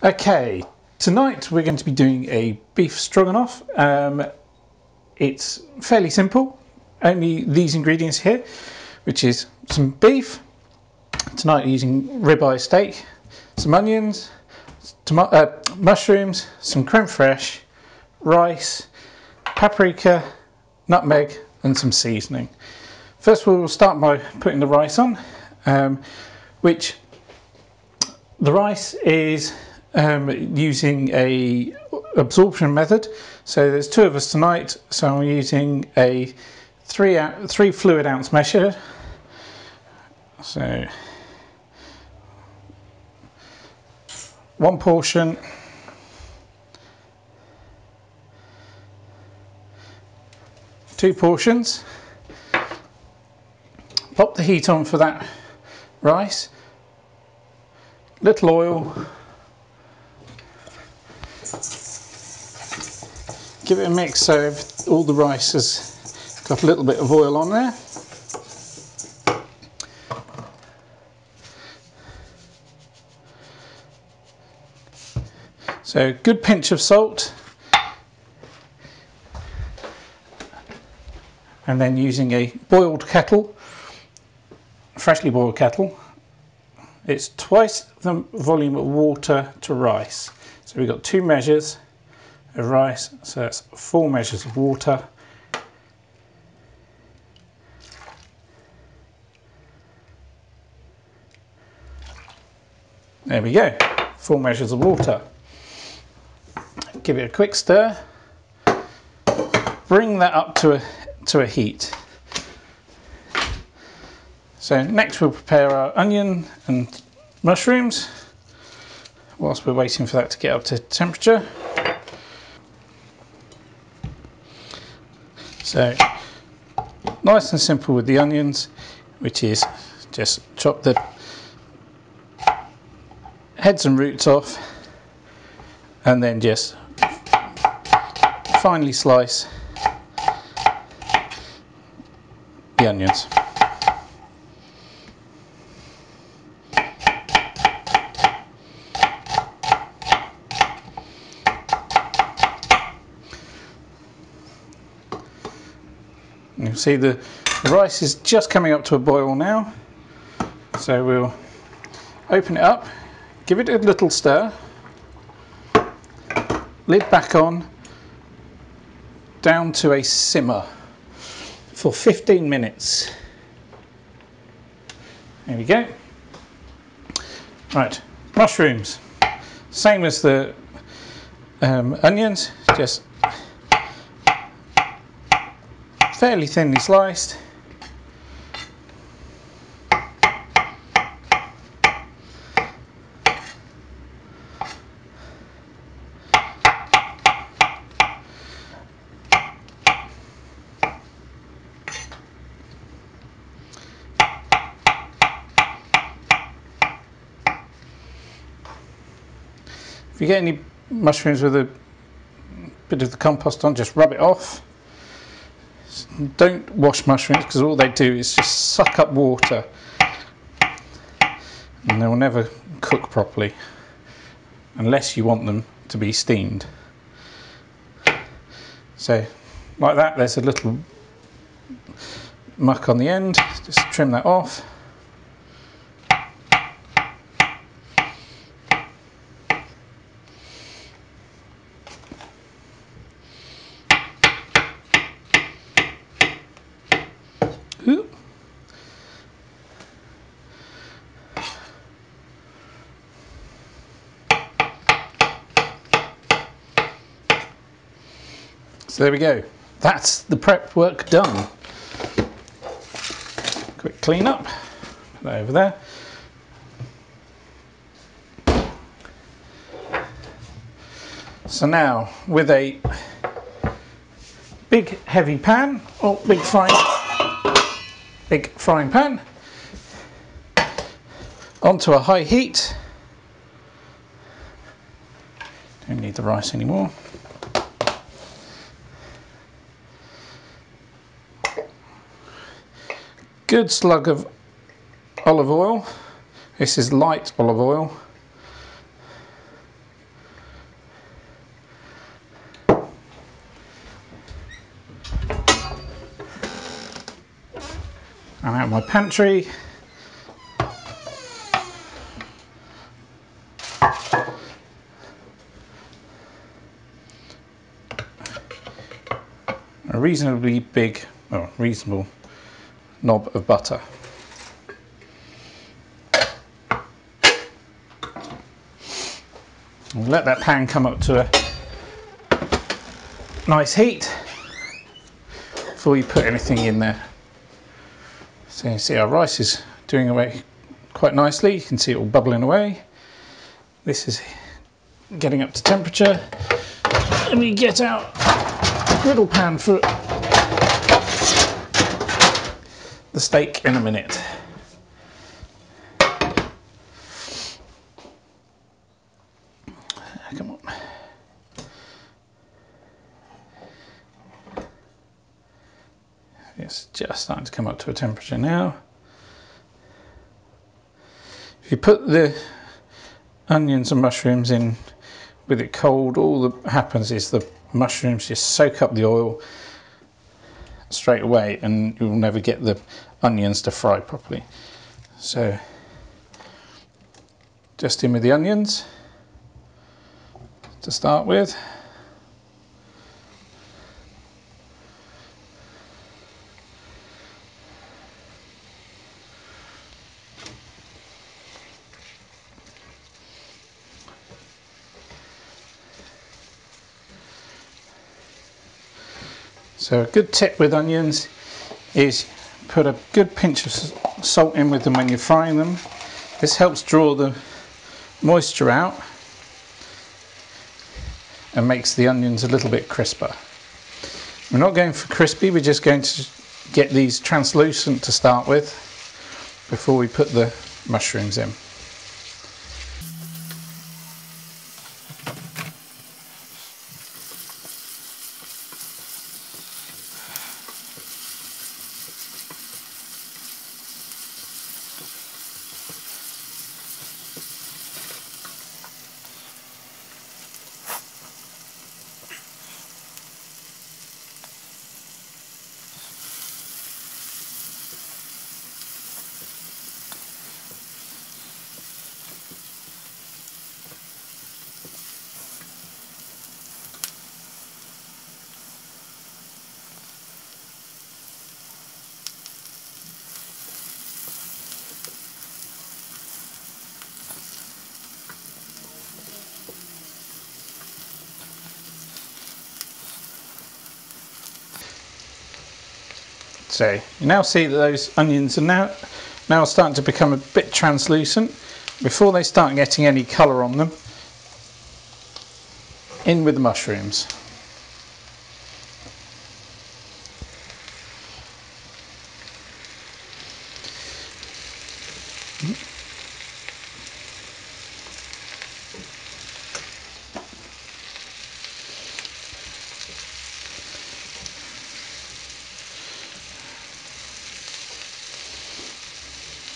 Okay, tonight we're going to be doing a beef stroganoff. It's fairly simple, only these ingredients here, which is some beef, tonight using ribeye steak, some onions, mushrooms, some creme fraiche, rice, paprika, nutmeg and some seasoning. First we'll start by putting the rice on, which the rice is using a absorption method. So there's two of us tonight, so I'm using a three fluid ounce measure. So one portion, two portions. Pop the heat on for that rice, little oil, give it a mix so all the rice has got a little bit of oil on there. So good pinch of salt, and then using a boiled kettle, freshly boiled kettle, it's twice the volume of water to rice. So we've got 2 measures of rice, so that's 4 measures of water. There we go, 4 measures of water. Give it a quick stir, bring that up to a heat. So next we'll prepare our onion and mushrooms whilst we're waiting for that to get up to temperature. So nice and simple with the onions, which is just chop the heads and roots off and then just finely slice the onions. You'll see the rice is just coming up to a boil now, so we'll open it up, give it a little stir, lid back on, down to a simmer for 15 minutes. There we go. Right, mushrooms, same as the onions, just fairly thinly sliced. If you get any mushrooms with a bit of the compost on, just rub it off. Don't wash mushrooms because all they do is just suck up water and they will never cook properly unless you want them to be steamed. So like that, there's a little muck on the end, just trim that off. Ooh. So there we go, that's the prep work done. Quick clean up, put that over there. So now with a big heavy pan, or big frying pan, onto a high heat. Don't need the rice anymore. Good slug of olive oil. This is light olive oil. my pantry. A reasonably big, or reasonable knob of butter. And let that pan come up to a nice heat before you put anything in there. So you see our rice is doing away quite nicely. You can see it all bubbling away. This is getting up to temperature, and we get out a griddle pan for the steak in a minute. Come on. It's just starting to come up to a temperature now. If you put the onions and mushrooms in with it cold, all that happens is the mushrooms just soak up the oil straight away, and you'll never get the onions to fry properly. So just in with the onions to start with. So a good tip with onions is put a good pinch of salt in with them when you're frying them. This helps draw the moisture out and makes the onions a little bit crisper. We're not going for crispy, we're just going to get these translucent to start with before we put the mushrooms in. So you now see that those onions are now starting to become a bit translucent. Before they start getting any colour on them, in with the mushrooms.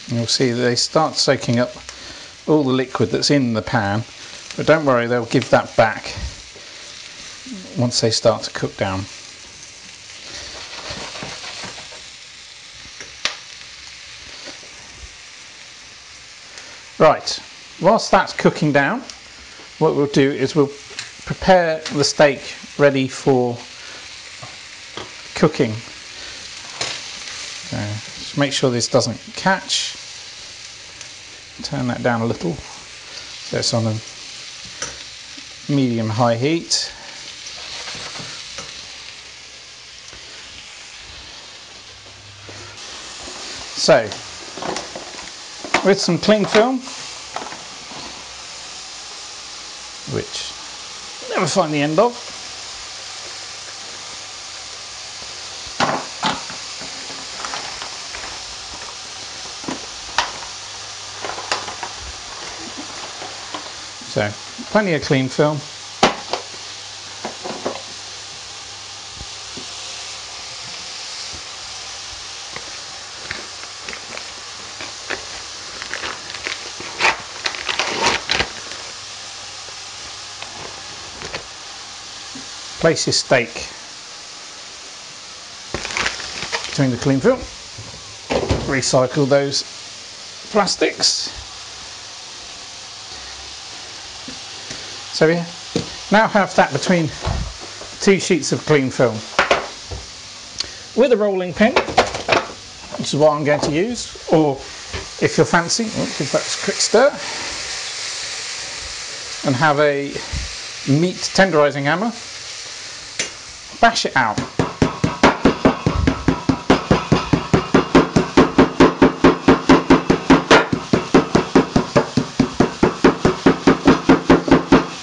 You'll see that they start soaking up all the liquid that's in the pan, but don't worry, they'll give that back once they start to cook down. Right, whilst that's cooking down, what we'll do is we'll prepare the steak ready for cooking. So just make sure this doesn't catch. Turn that down a little so it's on a medium-high heat. So, with some cling film, which you never find the end of, so plenty of cling film. Place your steak between the cling film. recycle those plastics. So we now have that between 2 sheets of clean film. With a rolling pin, which is what I'm going to use, or if you're fancy, give that a quick stir, and have a meat tenderising hammer, bash it out.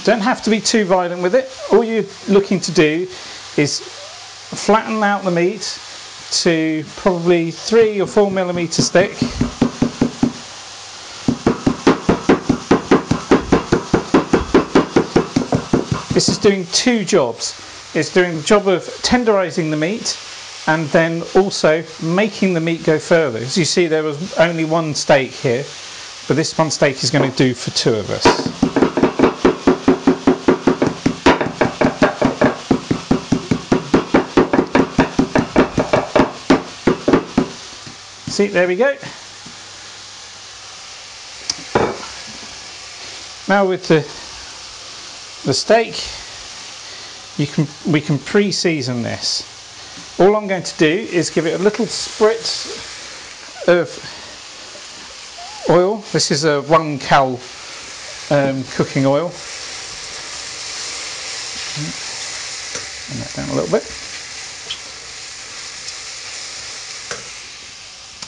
Don't have to be too violent with it. All you're looking to do is flatten out the meat to probably 3 or 4 millimetre thick. This is doing 2 jobs. It's doing the job of tenderising the meat and then also making the meat go further. As you see, there was only 1 steak here, but this 1 steak is going to do for 2 of us. See, there we go. Now with the steak, we can pre-season this. All I'm going to do is give it a little spritz of oil. This is a 1 cal cooking oil. Turn that down a little bit.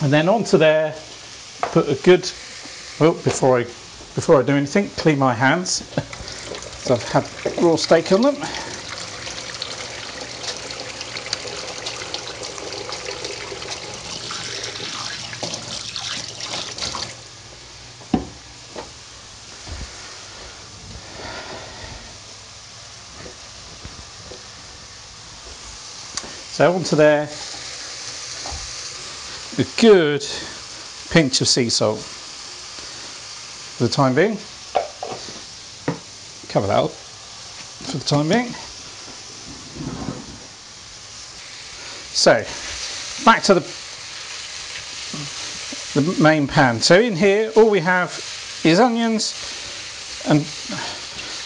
And then onto there, put a good, well, before I do anything, clean my hands, so I've had raw steak on them. So onto there, a good pinch of sea salt for the time being. Cover that up for the time being. So back to the main pan. So in here all we have is onions and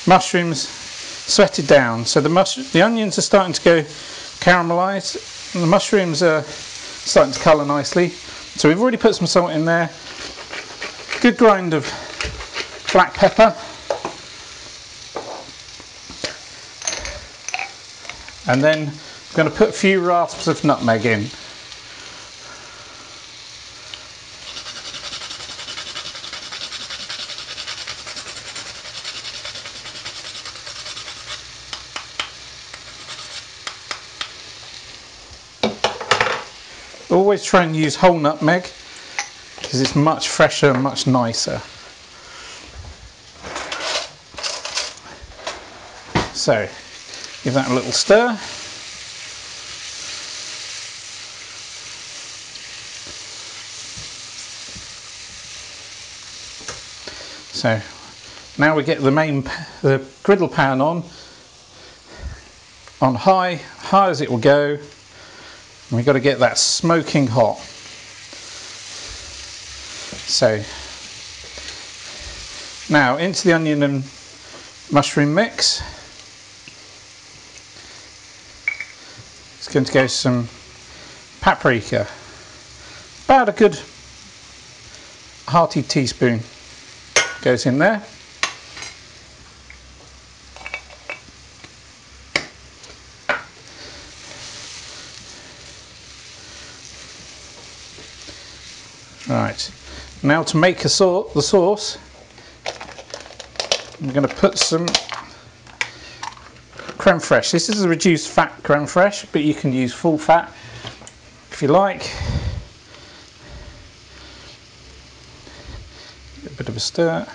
mushrooms sweated down. So the onions are starting to go caramelized and the mushrooms are starting to colour nicely. So we've already put some salt in there, good grind of black pepper, and then I'm going to put a few rasps of nutmeg in. Always try and use whole nutmeg because it's much fresher and much nicer. So give that a little stir. So now we get the griddle pan on high as it will go. And we've got to get that smoking hot. So now into the onion and mushroom mix. It's going to go some paprika. About a good hearty teaspoon goes in there. Right, now to make the sauce, I'm going to put some creme fraiche. This is a reduced fat creme fraiche, but you can use full fat if you like. A bit of a stir.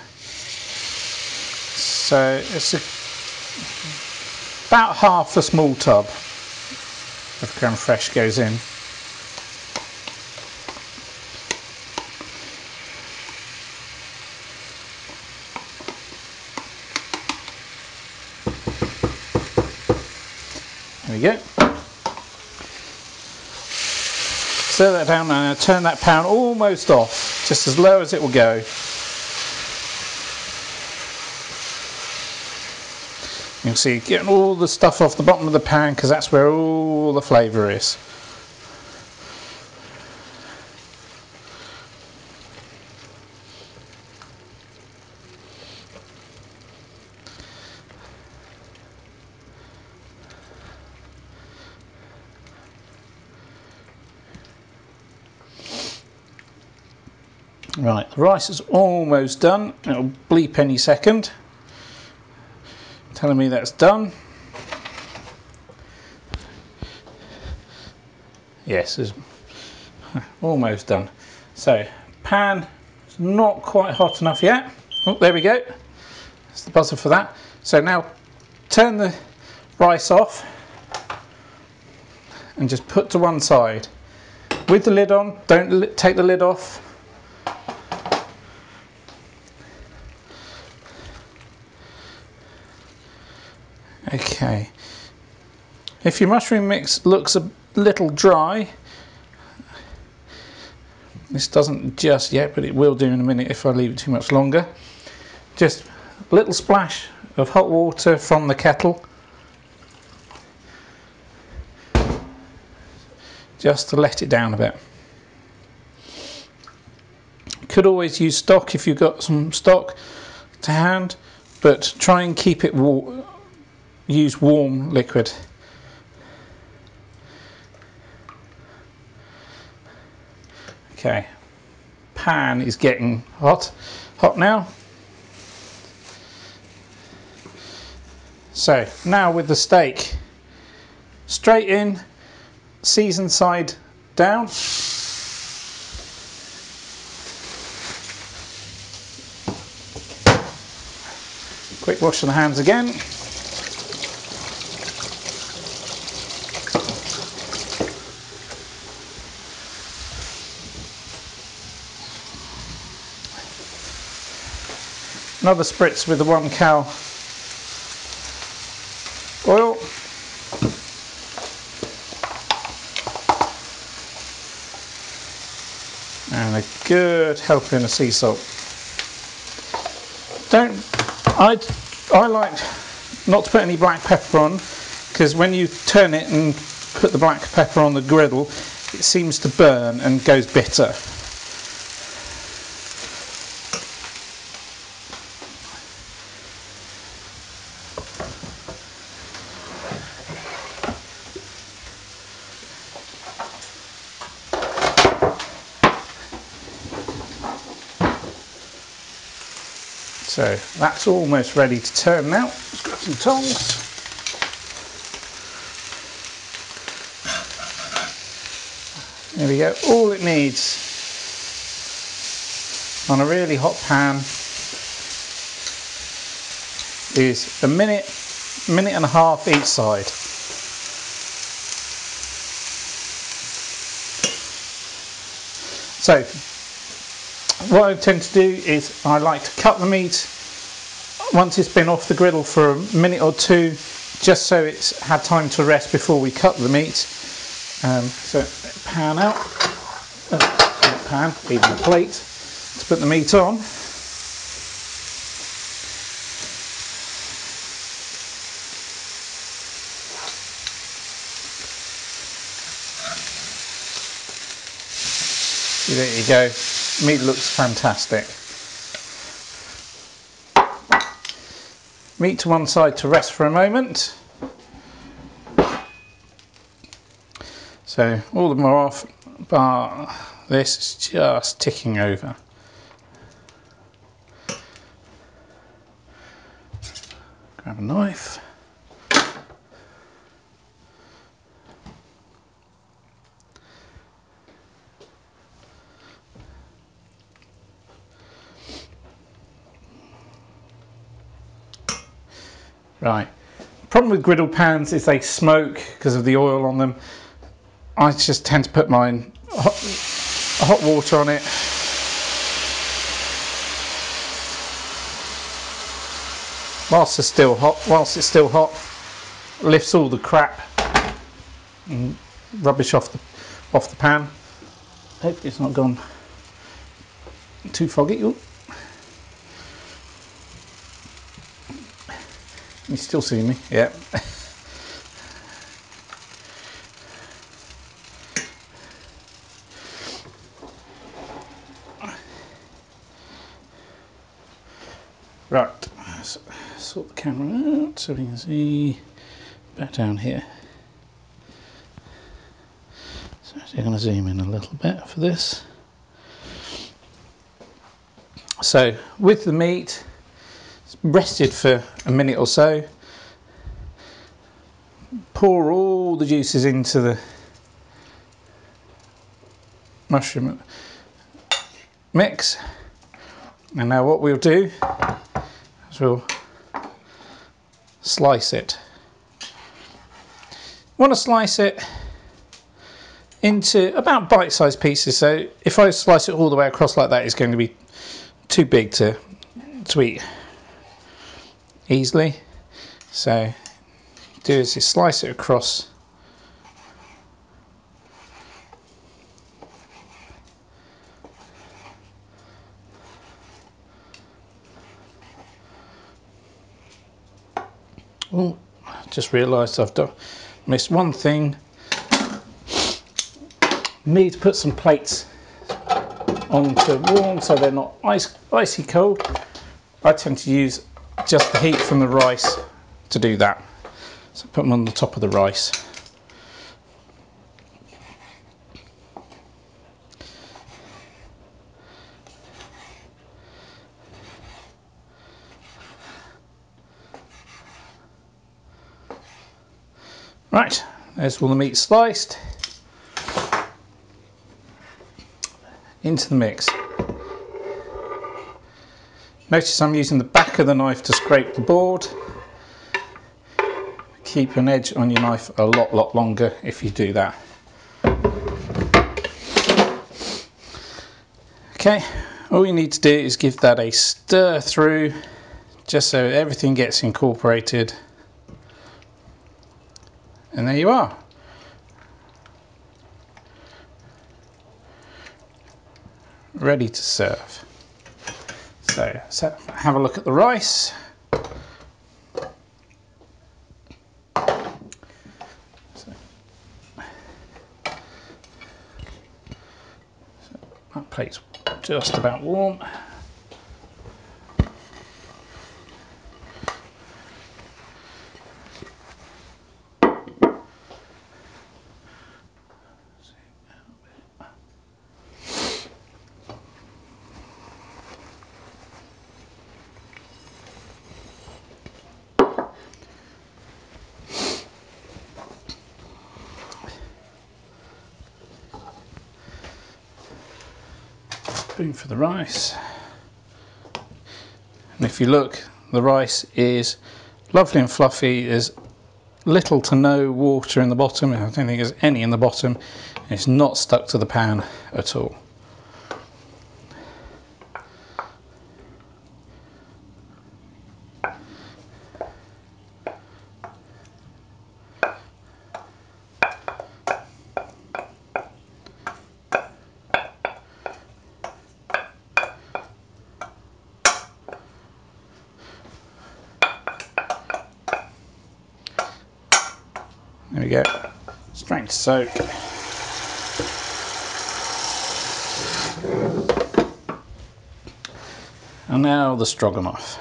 So it's about half a small tub of creme fraiche goes in. There we go. Stir that down and turn that pan almost off, just as low as it will go. You'll see getting all the stuff off the bottom of the pan because that's where all the flavour is. Right, the rice is almost done. It'll bleep any second, telling me that's done. Yes, it's almost done. So, pan is not quite hot enough yet. Oh, there we go. That's the buzzer for that. So now turn the rice off and just put to one side. With the lid on, don't take the lid off. Okay, if your mushroom mix looks a little dry, this doesn't just yet, but it will do in a minute if I leave it too much longer. Just a little splash of hot water from the kettle, just to let it down a bit. You could always use stock if you've got some stock to hand, but try and keep it warm. Use warm liquid. Okay, pan is getting hot now. So now with the steak, straight in, seasoned side down. Quick wash of the hands again. Another spritz with the 1 cow oil. And a good helping of sea salt. I like not to put any black pepper on, because when you turn it and put the black pepper on the griddle, it seems to burn and goes bitter. So that's almost ready to turn now. Let's grab some tongs. There we go. All it needs on a really hot pan is a minute and a half each side. So what I tend to do is I like to cut the meat once it's been off the griddle for a minute or two, just so it's had time to rest before we cut the meat. So pan out, even a plate to put the meat on. See, there you go. Meat looks fantastic. Meat to one side to rest for a moment. So all of them are off, but this is just ticking over. Grab a knife. Right. Problem with griddle pans is they smoke because of the oil on them. I just tend to put mine hot water on it. Whilst it's still hot, lifts all the crap and rubbish off the pan. Hope it's not gone too foggy. Ooh. You still see me? Yeah. Right, so sort the camera out so we can see back down here. So I'm going to zoom in a little bit for this. So with the meat, it's rested for a minute or so. Pour all the juices into the mushroom mix. And now what we'll do is we'll slice it. Want to slice it into about bite-sized pieces. So if I slice it all the way across like that, it's going to be too big to eat easily. So do is you slice it across. Oh, just realised I've missed one thing. Need to put some plates on to warm so they're not icy cold. I tend to use just the heat from the rice to do that. So put them on the top of the rice. Right, there's all the meat sliced into the mix. Notice I'm using the back of the knife to scrape the board. Keep an edge on your knife a lot longer if you do that. Okay, all you need to do is give that a stir through just so everything gets incorporated. And there you are. Ready to serve. So have a look at the rice. That plate's just about warm. Spoon for the rice. And if you look, the rice is lovely and fluffy. There's little to no water in the bottom. I don't think there's any in the bottom. It's not stuck to the pan at all. There we go, straight to soak. And now the stroganoff.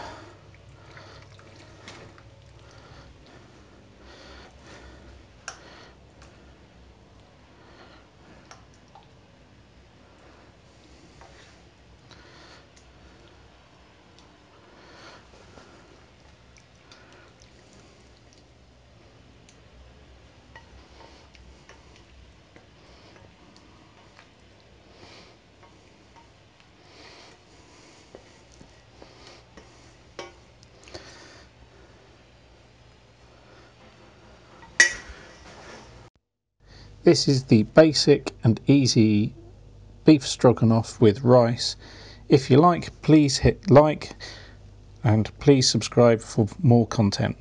This is the basic and easy beef stroganoff with rice. If you like, please hit like and please subscribe for more content.